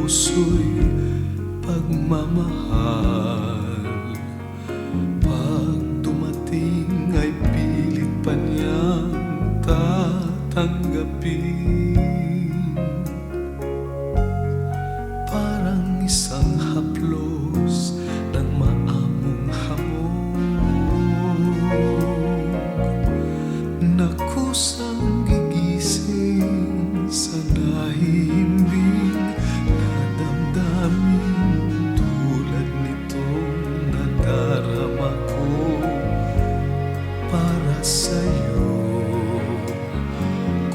puso'y pagmamahal. Pag dumating ay pilit pa niyang tatanggapin. Parang isang haplos ng maamong hamog na kusang gigising sa nahihimbing na damdamin tulad nitong nadarama ko para sa'yo.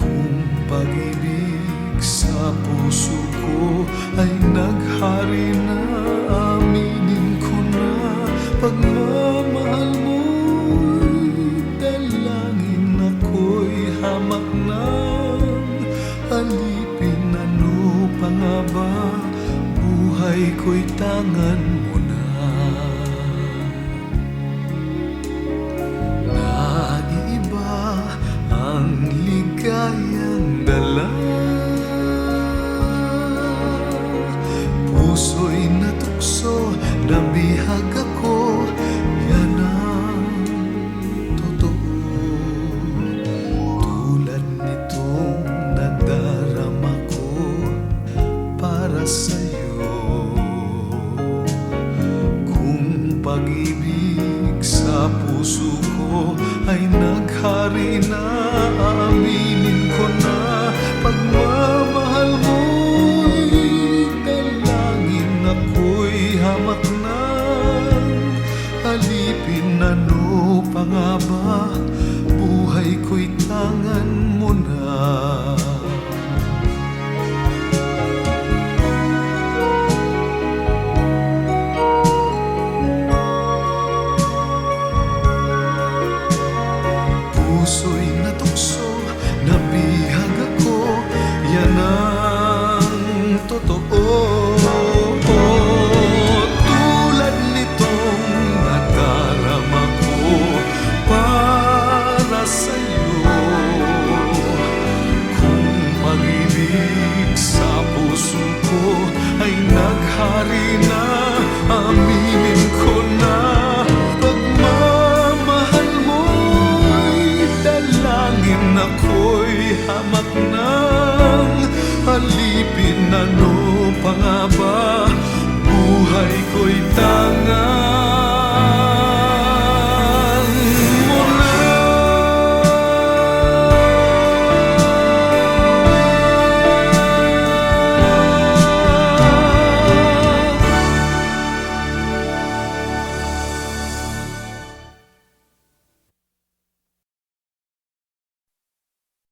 Kung pag-ibig sa puso ko ay naghari na, aminin ko na pagmamahal mo'y dalangin. Ako'y hamak ng alipin. Ano pa nga ba? Buhay ko'y tangan mo na. Naiiba ang ligayang dala, puso'y natukso, nabihag ako. Yan ang totoo. Tulad nitong nadarama ko para sa'yo. Kung pag-ibig sa puso ko ay naghari na, aminin ko na pagmamahal mo'y dalangin. Ako'y hamak ng alipin. Ano pa nga ba? Buhay ko'y tangan mo na. Puso'y natukso, nabihag ako. Yan ang totoo. Tulad nitong nadarama ko para sa'yo. Kung pag-ibig sa puso ko ay naghari na, aminin ko na pagmamahal mo'y dalangin. Ako'y hamak ng alipin. Ano pa nga ba? Buhay ko'y tangan